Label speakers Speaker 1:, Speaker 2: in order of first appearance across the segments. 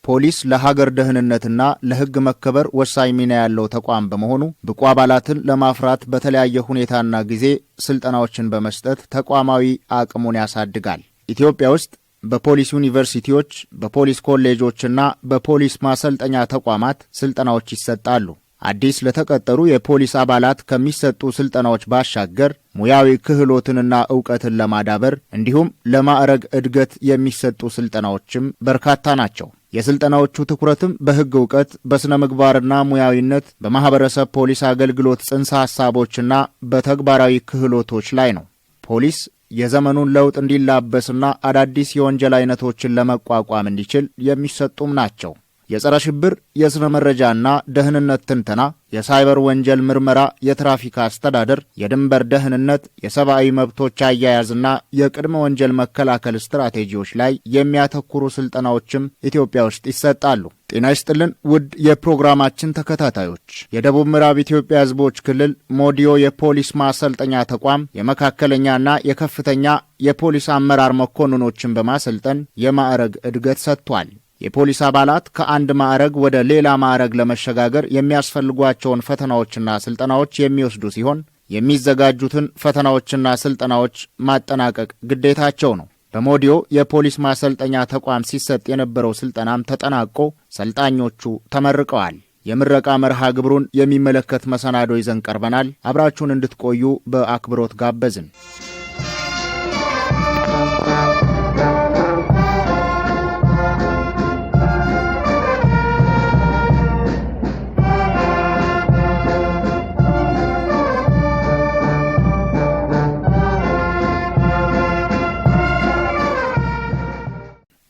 Speaker 1: ፖሊስ ለሀገር ደህንነትና ለሕግ መከበር ወሳኝ ሚና ያለው ተቋም በመሆኑ ብቁ አባላትን ለማፍራት በተለያየ ሁኔታና ጊዜ ስልጠናዎችን በመስጠት ተቋማዊ አቅሙን ያሳድጋል። ኢትዮጵያ ውስጥ በፖሊስ ዩኒቨርሲቲዎች፣ በፖሊስ ኮሌጆችና በፖሊስ ማሰልጠኛ ተቋማት ስልጠናዎች ይሰጣሉ። አዲስ ለተቀጠሩ የፖሊስ አባላት ከሚሰጡ ስልጠናዎች ባሻገር ሙያዊ ክህሎትንና ዕውቀትን ለማዳበር እንዲሁም ለማዕረግ እድገት የሚሰጡ ስልጠናዎችም በርካታ ናቸው። የስልጠናዎቹ ትኩረትም በሕግ ዕውቀት፣ በሥነ ምግባርና ሙያዊነት፣ በማህበረሰብ ፖሊስ አገልግሎት ጽንሰ ሐሳቦችና በተግባራዊ ክህሎቶች ላይ ነው። ፖሊስ የዘመኑን ለውጥ እንዲላበስና አዳዲስ የወንጀል አይነቶችን ለመቋቋም እንዲችል የሚሰጡም ናቸው። የጸረ ሽብር፣ የሥነ መረጃና ደህንነት ትንተና፣ የሳይበር ወንጀል ምርመራ፣ የትራፊክ አስተዳደር፣ የድንበር ደህንነት፣ የሰብአዊ መብቶች አያያዝና የቅድመ ወንጀል መከላከል ስትራቴጂዎች ላይ የሚያተኩሩ ስልጠናዎችም ኢትዮጵያ ውስጥ ይሰጣሉ። ጤና ይስጥልን ውድ የፕሮግራማችን ተከታታዮች፣ የደቡብ ምዕራብ ኢትዮጵያ ሕዝቦች ክልል ሞዲዮ የፖሊስ ማሰልጠኛ ተቋም የመካከለኛና የከፍተኛ የፖሊስ አመራር መኮንኖችን በማሰልጠን የማዕረግ እድገት ሰጥቷል። የፖሊስ አባላት ከአንድ ማዕረግ ወደ ሌላ ማዕረግ ለመሸጋገር የሚያስፈልጓቸውን ፈተናዎችና ስልጠናዎች የሚወስዱ ሲሆን የሚዘጋጁትን ፈተናዎችና ስልጠናዎች ማጠናቀቅ ግዴታቸው ነው። በሞዲዮ የፖሊስ ማሰልጠኛ ተቋም ሲሰጥ የነበረው ስልጠናም ተጠናቆ ሰልጣኞቹ ተመርቀዋል። የምረቃ መርሃ ግብሩን የሚመለከት መሰናዶ ይዘን ቀርበናል። አብራችሁን እንድትቆዩ በአክብሮት ጋበዝን።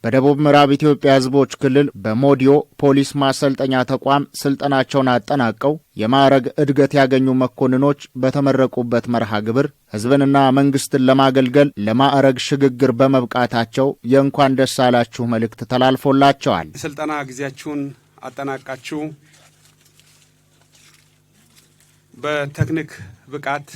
Speaker 1: በደቡብ ምዕራብ ኢትዮጵያ ሕዝቦች ክልል በሞዲዮ ፖሊስ ማሰልጠኛ ተቋም ስልጠናቸውን አጠናቀው የማዕረግ እድገት ያገኙ መኮንኖች በተመረቁበት መርሃ ግብር ሕዝብንና መንግስትን ለማገልገል ለማዕረግ ሽግግር በመብቃታቸው የእንኳን ደስ አላችሁ መልእክት ተላልፎላቸዋል።
Speaker 2: የስልጠና ጊዜያችሁን አጠናቃችሁ በቴክኒክ ብቃት፣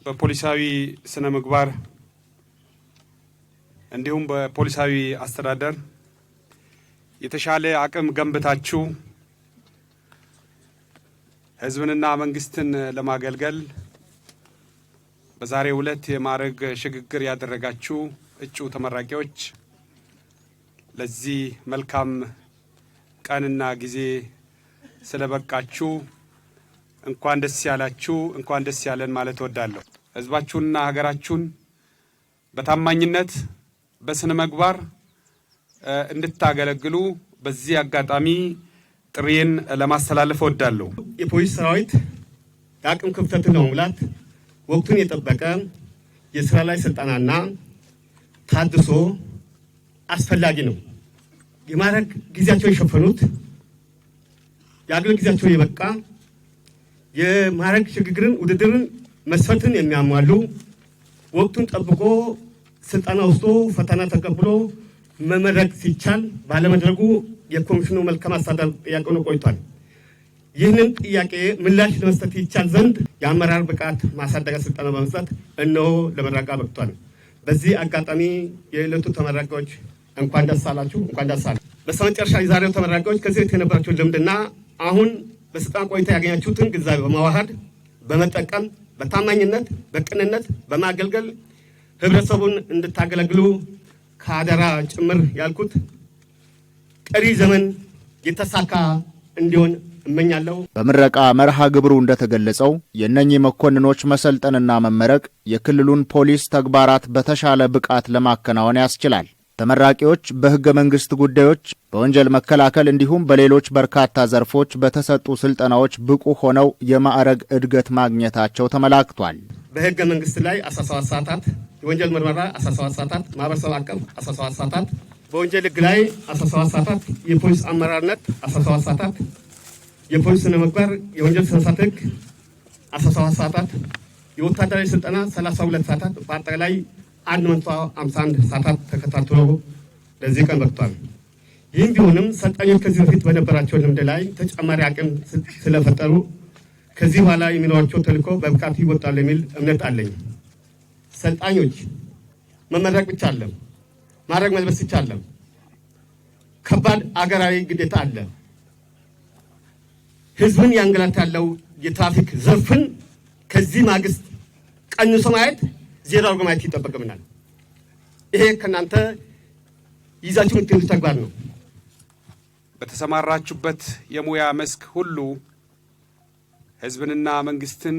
Speaker 2: በፖሊሳዊ ስነ ምግባር እንዲሁም በፖሊሳዊ አስተዳደር የተሻለ አቅም ገንብታችሁ ሕዝብንና መንግስትን ለማገልገል በዛሬው ዕለት የማዕረግ ሽግግር ያደረጋችሁ እጩ ተመራቂዎች ለዚህ መልካም ቀንና ጊዜ ስለበቃችሁ እንኳን ደስ ያላችሁ፣ እንኳን ደስ ያለን ማለት እወዳለሁ። ሕዝባችሁንና ሀገራችሁን በታማኝነት በስነ ምግባር እንድታገለግሉ በዚህ አጋጣሚ ጥሪዬን ለማስተላለፍ እወዳለሁ።
Speaker 3: የፖሊስ ሰራዊት የአቅም ክፍተትን ለመሙላት ወቅቱን የጠበቀ የስራ ላይ ስልጠናና ታድሶ አስፈላጊ ነው። የማዕረግ ጊዜያቸው የሸፈኑት የአገልግሎት ጊዜያቸው የበቃ የማዕረግ ሽግግርን ውድድርን መስፈርትን የሚያሟሉ ወቅቱን ጠብቆ ስልጠና ውስጡ ፈተና ተቀብሎ መመረቅ ሲቻል ባለመድረጉ የኮሚሽኑ መልካም አስተዳደር ጥያቄ ሆኖ ቆይቷል። ይህንን ጥያቄ ምላሽ ለመስጠት ይቻል ዘንድ የአመራር ብቃት ማሳደጊያ ስልጠና በመስጠት እነሆ ለመረቃ በቅቷል። በዚህ አጋጣሚ የዕለቱ ተመራቂዎች እንኳን ደስ አላችሁ፣ እንኳን ደስ አለ። በስተመጨረሻ የዛሬው ተመራቂዎች ከዚህ በፊት የነበራችሁ ልምድና አሁን በስልጠና ቆይታ ያገኛችሁትን ግንዛቤ በማዋሃድ በመጠቀም በታማኝነት በቅንነት በማገልገል ህብረተሰቡን እንድታገለግሉ ከአደራ ጭምር ያልኩት ቀሪ ዘመን የተሳካ እንዲሆን እመኛለሁ።
Speaker 1: በምረቃ መርሃ ግብሩ እንደተገለጸው የእነኚህ መኮንኖች መሰልጠንና መመረቅ የክልሉን ፖሊስ ተግባራት በተሻለ ብቃት ለማከናወን ያስችላል። ተመራቂዎች በሕገ መንግሥት ጉዳዮች፣ በወንጀል መከላከል እንዲሁም በሌሎች በርካታ ዘርፎች በተሰጡ ስልጠናዎች ብቁ ሆነው የማዕረግ እድገት ማግኘታቸው ተመላክቷል።
Speaker 3: በሕገ መንግሥት ላይ 17 ሰዓታት፣ የወንጀል ምርመራ 17 ሰዓታት፣ ማህበረሰብ አቀፍ 17 ሰዓታት፣ በወንጀል ሕግ ላይ 17 ሰዓታት፣ የፖሊስ አመራርነት 17 ሰዓታት፣ የፖሊስ ስነ ምግባር፣ የወንጀል ስነ ስርዓት ሕግ 17 ሰዓታት፣ የወታደራዊ ስልጠና 32 ሰዓታት፣ በአጠቃላይ 151 ሰዓታት ተከታትሎ ለዚህ ቀን በቅቷል። ይህም ቢሆንም ሰልጣኞች ከዚህ በፊት በነበራቸው ልምድ ላይ ተጨማሪ አቅም ስለፈጠሩ ከዚህ በኋላ የሚኖራቸው ተልዕኮ በብቃት ይወጣሉ የሚል እምነት አለኝ። ሰልጣኞች መመረቅ ብቻ አይደለም፣ ማዕረግ መልበስ ብቻ አይደለም። ከባድ አገራዊ ግዴታ አለ። ህዝብን ያንገላታለው የትራፊክ ዘርፍን ከዚህ ማግስት ቀንሶ ማየት ዜሮ አድርጎ ማየት ይጠበቅብናል። ይሄ ከናንተ ይዛችሁ የምትሄዱት ተግባር ነው።
Speaker 2: በተሰማራችሁበት የሙያ መስክ ሁሉ ህዝብንና መንግስትን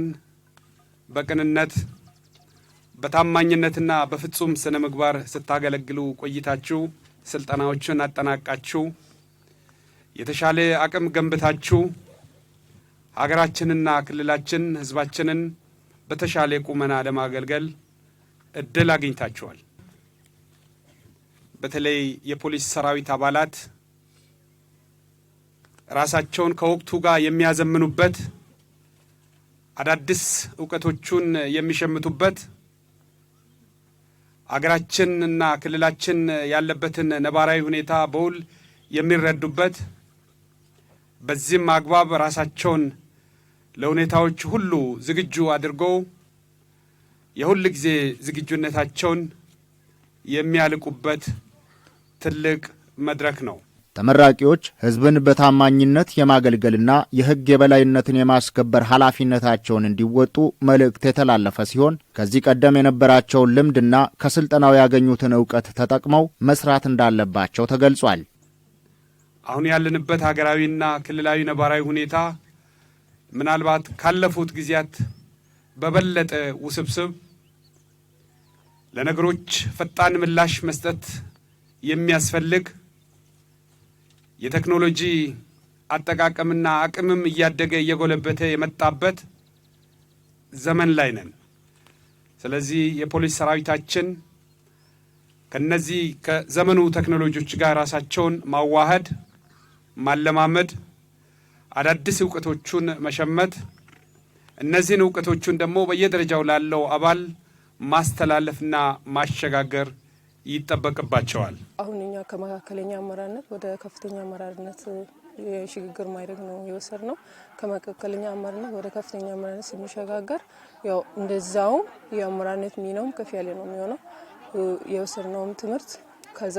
Speaker 2: በቅንነት በታማኝነትና በፍጹም ስነ ምግባር ስታገለግሉ ቆይታችሁ ስልጠናዎችን አጠናቃችሁ የተሻለ አቅም ገንብታችሁ ሀገራችንና ክልላችን ህዝባችንን በተሻለ ቁመና ለማገልገል እድል አግኝታችኋል። በተለይ የፖሊስ ሰራዊት አባላት ራሳቸውን ከወቅቱ ጋር የሚያዘምኑበት አዳዲስ ዕውቀቶችን የሚሸምቱበት አገራችንና ክልላችን ያለበትን ነባራዊ ሁኔታ በውል የሚረዱበት በዚህም አግባብ ራሳቸውን ለሁኔታዎች ሁሉ ዝግጁ አድርገው የሁል ጊዜ ዝግጁነታቸውን የሚያልቁበት ትልቅ መድረክ ነው።
Speaker 1: ተመራቂዎች ህዝብን በታማኝነት የማገልገልና የህግ የበላይነትን የማስከበር ኃላፊነታቸውን እንዲወጡ መልእክት የተላለፈ ሲሆን ከዚህ ቀደም የነበራቸውን ልምድና ከስልጠናው ያገኙትን ዕውቀት ተጠቅመው መስራት እንዳለባቸው ተገልጿል።
Speaker 2: አሁን ያለንበት ሀገራዊና ክልላዊ ነባራዊ ሁኔታ ምናልባት ካለፉት ጊዜያት በበለጠ ውስብስብ፣ ለነገሮች ፈጣን ምላሽ መስጠት የሚያስፈልግ የቴክኖሎጂ አጠቃቀምና አቅምም እያደገ እየጎለበተ የመጣበት ዘመን ላይ ነን። ስለዚህ የፖሊስ ሰራዊታችን ከነዚህ ከዘመኑ ቴክኖሎጂዎች ጋር ራሳቸውን ማዋሃድ፣ ማለማመድ፣ አዳዲስ ዕውቀቶቹን መሸመት፣ እነዚህን ዕውቀቶቹን ደግሞ በየደረጃው ላለው አባል ማስተላለፍና ማሸጋገር ይጠበቅባቸዋል።
Speaker 4: አሁን እኛ ከመካከለኛ አመራርነት ወደ ከፍተኛ አመራርነት የሽግግር ማዕረግ ነው የወሰድነው። ከመካከለኛ አመራርነት ወደ ከፍተኛ አመራርነት የሚሸጋገር ያው እንደዛው የአመራርነት ሚናውም ከፍ ያለ ነው የሚሆነው። የወሰድነውም ትምህርት ከዛ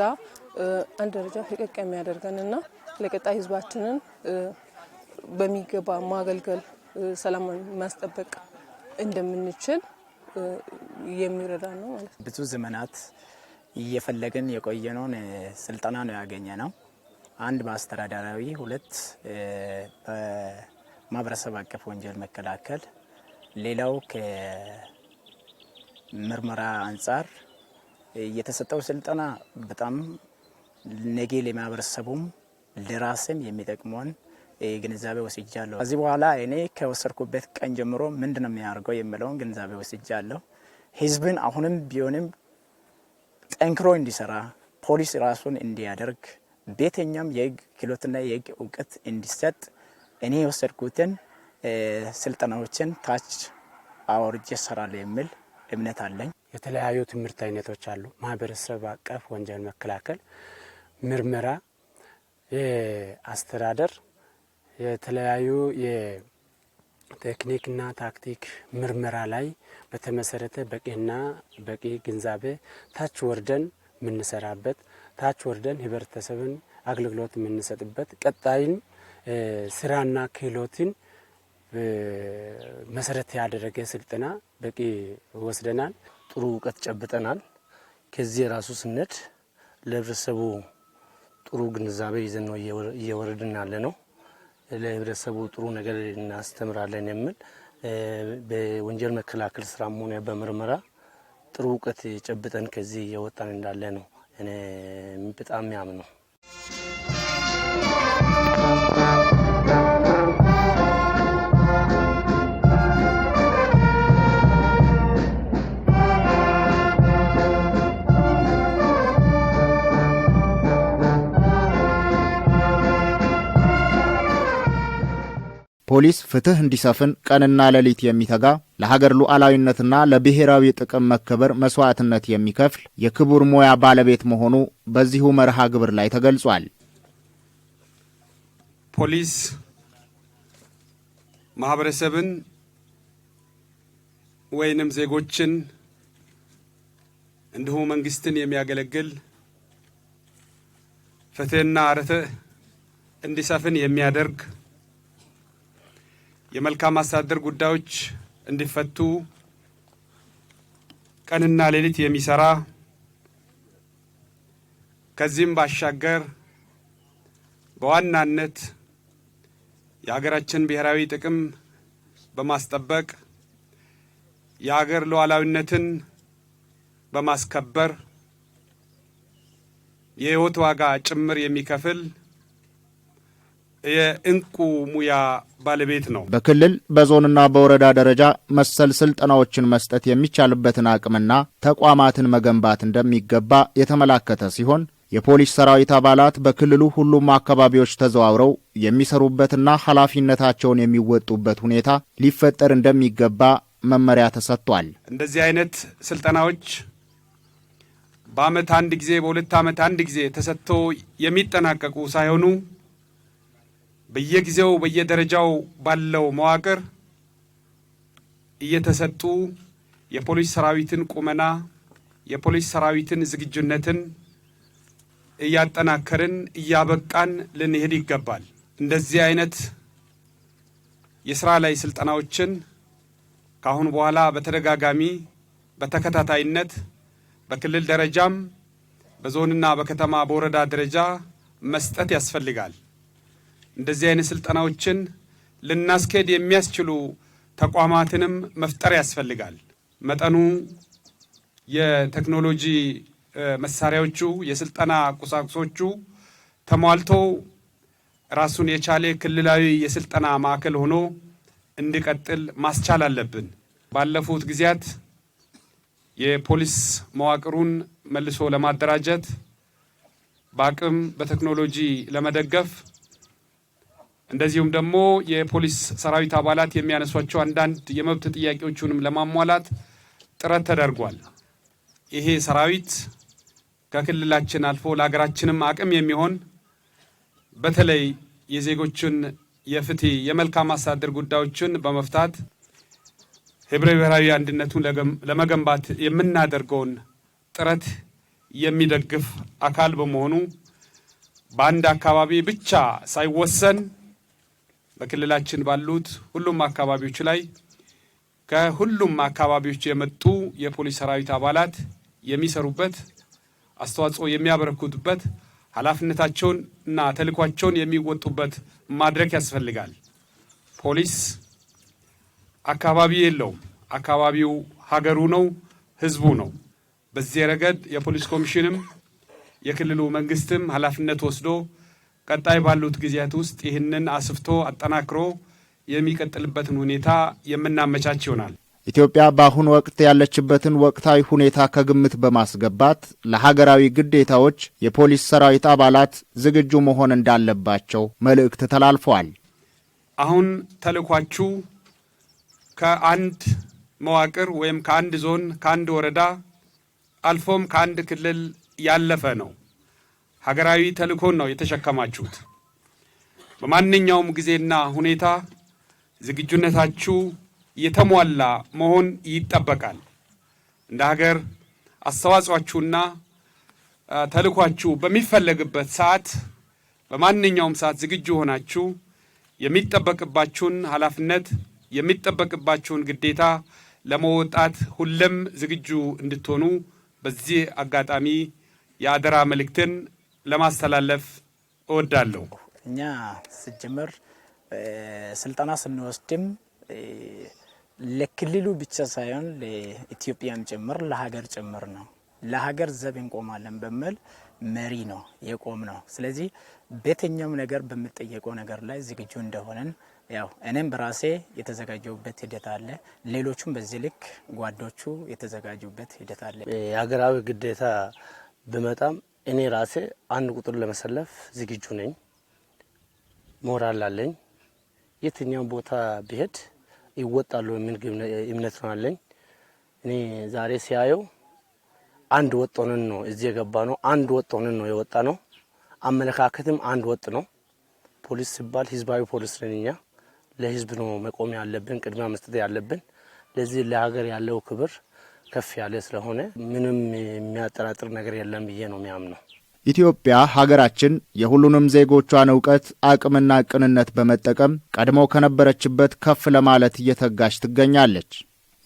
Speaker 4: አንድ ደረጃ ፈቀቅ የሚያደርገንና ለቀጣይ ህዝባችንን በሚገባ ማገልገል፣ ሰላም ማስጠበቅ እንደምንችል የሚረዳ ነው ማለት ነው።
Speaker 5: ብዙ ዘመናት እየፈለግን የቆየነውን ስልጠና ነው ያገኘነው። አንድ በአስተዳደራዊ፣ ሁለት በማህበረሰብ አቀፍ ወንጀል መከላከል፣ ሌላው ከምርመራ አንጻር የተሰጠው ስልጠና በጣም ነገ ለማህበረሰቡም ለራስም የሚጠቅመውን ግንዛቤ ወስጃለሁ። ከዚህ በኋላ እኔ ከወሰድኩበት ቀን ጀምሮ ምንድነው የሚያደርገው የሚለውን ግንዛቤ ወስጃለሁ። ህዝብን አሁንም ቢሆንም ጠንክሮ እንዲሰራ፣ ፖሊስ ራሱን እንዲያደርግ፣ ቤተኛም የህግ ክህሎትና የህግ እውቀት እንዲሰጥ እኔ የወሰድኩትን ስልጠናዎችን ታች አወርጄ እሰራለሁ የሚል እምነት አለኝ።
Speaker 6: የተለያዩ ትምህርት አይነቶች አሉ። ማህበረሰብ አቀፍ ወንጀል መከላከል፣ ምርመራ፣ የአስተዳደር፣ የተለያዩ የቴክኒክና ታክቲክ ምርመራ ላይ በተመሰረተ በቂ ግንዛቤ ታች ወርደን የምንሰራበት፣ ታች ወርደን ህብረተሰብን አገልግሎት የምንሰጥበት፣ ቀጣይም ስራና ክህሎትን መሰረት ያደረገ ስልጠና በቂ ወስደናል።
Speaker 7: ጥሩ እውቀት ጨብጠናል። ከዚህ ራሱ ስነድ ለህብረተሰቡ ጥሩ ግንዛቤ ይዘን ነው እየወረድን ያለ ነው። ለህብረተሰቡ ጥሩ ነገር እናስተምራለን የሚል በወንጀል መከላከል ስራም ሆነ በምርመራ ጥሩ እውቀት ጨብጠን ከዚህ እየወጣን እንዳለ ነው እኔ በጣም ያምነው።
Speaker 1: ፖሊስ ፍትህ እንዲሰፍን ቀንና ሌሊት የሚተጋ ለሀገር ሉዓላዊነትና ለብሔራዊ ጥቅም መከበር መስዋዕትነት የሚከፍል የክቡር ሙያ ባለቤት መሆኑ በዚሁ መርሃ ግብር ላይ ተገልጿል።
Speaker 2: ፖሊስ ማህበረሰብን ወይንም ዜጎችን እንዲሁ መንግስትን የሚያገለግል ፍትህና ርትዕ እንዲሰፍን የሚያደርግ የመልካም አስተዳደር ጉዳዮች እንዲፈቱ ቀንና ሌሊት የሚሰራ ከዚህም ባሻገር በዋናነት የሀገራችን ብሔራዊ ጥቅም በማስጠበቅ የሀገር ሉዓላዊነትን በማስከበር የህይወት ዋጋ ጭምር የሚከፍል የእንቁ ሙያ ባለቤት ነው።
Speaker 1: በክልል በዞንና በወረዳ ደረጃ መሰል ስልጠናዎችን መስጠት የሚቻልበትን አቅምና ተቋማትን መገንባት እንደሚገባ የተመላከተ ሲሆን የፖሊስ ሰራዊት አባላት በክልሉ ሁሉም አካባቢዎች ተዘዋውረው የሚሰሩበትና ኃላፊነታቸውን የሚወጡበት ሁኔታ ሊፈጠር እንደሚገባ መመሪያ ተሰጥቷል።
Speaker 2: እንደዚህ አይነት ስልጠናዎች በአመት አንድ ጊዜ በሁለት አመት አንድ ጊዜ ተሰጥተው የሚጠናቀቁ ሳይሆኑ በየጊዜው በየደረጃው ባለው መዋቅር እየተሰጡ የፖሊስ ሰራዊትን ቁመና የፖሊስ ሰራዊትን ዝግጁነትን እያጠናከርን እያበቃን ልንሄድ ይገባል። እንደዚህ አይነት የሥራ ላይ ስልጠናዎችን ካሁን በኋላ በተደጋጋሚ በተከታታይነት በክልል ደረጃም በዞንና በከተማ በወረዳ ደረጃ መስጠት ያስፈልጋል። እንደዚህ አይነት ስልጠናዎችን ልናስኬድ የሚያስችሉ ተቋማትንም መፍጠር ያስፈልጋል። መጠኑ የቴክኖሎጂ መሳሪያዎቹ የስልጠና ቁሳቁሶቹ ተሟልቶ ራሱን የቻለ ክልላዊ የስልጠና ማዕከል ሆኖ እንዲቀጥል ማስቻል አለብን። ባለፉት ጊዜያት የፖሊስ መዋቅሩን መልሶ ለማደራጀት በአቅም በቴክኖሎጂ ለመደገፍ እንደዚሁም ደግሞ የፖሊስ ሰራዊት አባላት የሚያነሷቸው አንዳንድ የመብት ጥያቄዎችንም ለማሟላት ጥረት ተደርጓል። ይሄ ሰራዊት ከክልላችን አልፎ ለሀገራችንም አቅም የሚሆን በተለይ የዜጎችን የፍትህ የመልካም አስተዳደር ጉዳዮችን በመፍታት ህብረ ብሔራዊ አንድነቱን ለመገንባት የምናደርገውን ጥረት የሚደግፍ አካል በመሆኑ በአንድ አካባቢ ብቻ ሳይወሰን በክልላችን ባሉት ሁሉም አካባቢዎች ላይ ከሁሉም አካባቢዎች የመጡ የፖሊስ ሰራዊት አባላት የሚሰሩበት አስተዋጽኦ የሚያበረክቱበት ኃላፊነታቸውን እና ተልዕኳቸውን የሚወጡበት ማድረግ ያስፈልጋል። ፖሊስ አካባቢ የለውም። አካባቢው ሀገሩ ነው፣ ህዝቡ ነው። በዚህ ረገድ የፖሊስ ኮሚሽንም የክልሉ መንግስትም ኃላፊነት ወስዶ ቀጣይ ባሉት ጊዜያት ውስጥ ይህንን አስፍቶ አጠናክሮ የሚቀጥልበትን ሁኔታ የምናመቻች ይሆናል።
Speaker 1: ኢትዮጵያ በአሁኑ ወቅት ያለችበትን ወቅታዊ ሁኔታ ከግምት በማስገባት ለሀገራዊ ግዴታዎች የፖሊስ ሰራዊት አባላት ዝግጁ መሆን እንዳለባቸው መልእክት ተላልፈዋል።
Speaker 2: አሁን ተልዕኳችሁ ከአንድ መዋቅር ወይም ከአንድ ዞን ከአንድ ወረዳ አልፎም ከአንድ ክልል ያለፈ ነው። ሀገራዊ ተልዕኮን ነው የተሸከማችሁት። በማንኛውም ጊዜና ሁኔታ ዝግጁነታችሁ የተሟላ መሆን ይጠበቃል። እንደ ሀገር አስተዋጽኦአችሁና ተልዕኳችሁ በሚፈለግበት ሰዓት በማንኛውም ሰዓት ዝግጁ ሆናችሁ የሚጠበቅባችሁን ኃላፊነት የሚጠበቅባችሁን ግዴታ ለመወጣት ሁሉም ዝግጁ እንድትሆኑ በዚህ አጋጣሚ የአደራ መልእክትን ለማስተላለፍ እወዳለሁ።
Speaker 5: እኛ ሲጀመር ስልጠና ስንወስድም ለክልሉ ብቻ ሳይሆን ለኢትዮጵያም ጭምር ለሀገር ጭምር ነው። ለሀገር ዘብ እንቆማለን በሚል መሪ ነው የቆም ነው። ስለዚህ በየትኛውም ነገር በሚጠየቀው ነገር ላይ ዝግጁ እንደሆነን ያው እኔም በራሴ የተዘጋጀውበት ሂደት አለ። ሌሎቹም በዚህ ልክ ጓዶቹ የተዘጋጁበት ሂደት አለ።
Speaker 7: የሀገራዊ ግዴታ በመጣም እኔ ራሴ አንድ ቁጥር ለመሰለፍ ዝግጁ ነኝ። ሞራል አለኝ። የትኛው ቦታ ቢሄድ ይወጣሉ የሚል እምነት ነው አለኝ። እኔ ዛሬ ሲያየው አንድ ወጥ ሆነን ነው እዚህ የገባ ነው። አንድ ወጥ ሆነን ነው የወጣ ነው። አመለካከትም አንድ ወጥ ነው። ፖሊስ ሲባል ህዝባዊ ፖሊስ ነን እኛ። ለህዝብ ነው መቆም ያለብን፣ ቅድሚያ መስጠት ያለብን። ለዚህ ለሀገር ያለው ክብር ከፍ ያለ ስለሆነ ምንም የሚያጠራጥር ነገር የለም ብዬ ነው የሚያምነው።
Speaker 1: ኢትዮጵያ ሀገራችን የሁሉንም ዜጎቿን ዕውቀት አቅምና ቅንነት በመጠቀም ቀድሞ ከነበረችበት ከፍ ለማለት እየተጋች ትገኛለች።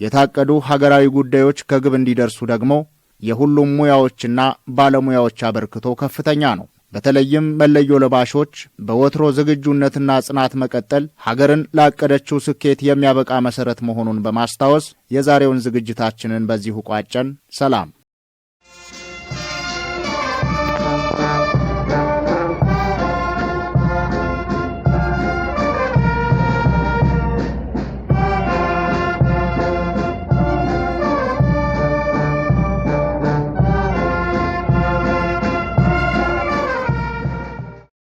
Speaker 1: የታቀዱ ሀገራዊ ጉዳዮች ከግብ እንዲደርሱ ደግሞ የሁሉም ሙያዎችና ባለሙያዎች አበርክቶ ከፍተኛ ነው። በተለይም መለዮ ለባሾች በወትሮ ዝግጁነትና ጽናት መቀጠል ሀገርን ላቀደችው ስኬት የሚያበቃ መሰረት መሆኑን በማስታወስ የዛሬውን ዝግጅታችንን በዚሁ ቋጨን። ሰላም።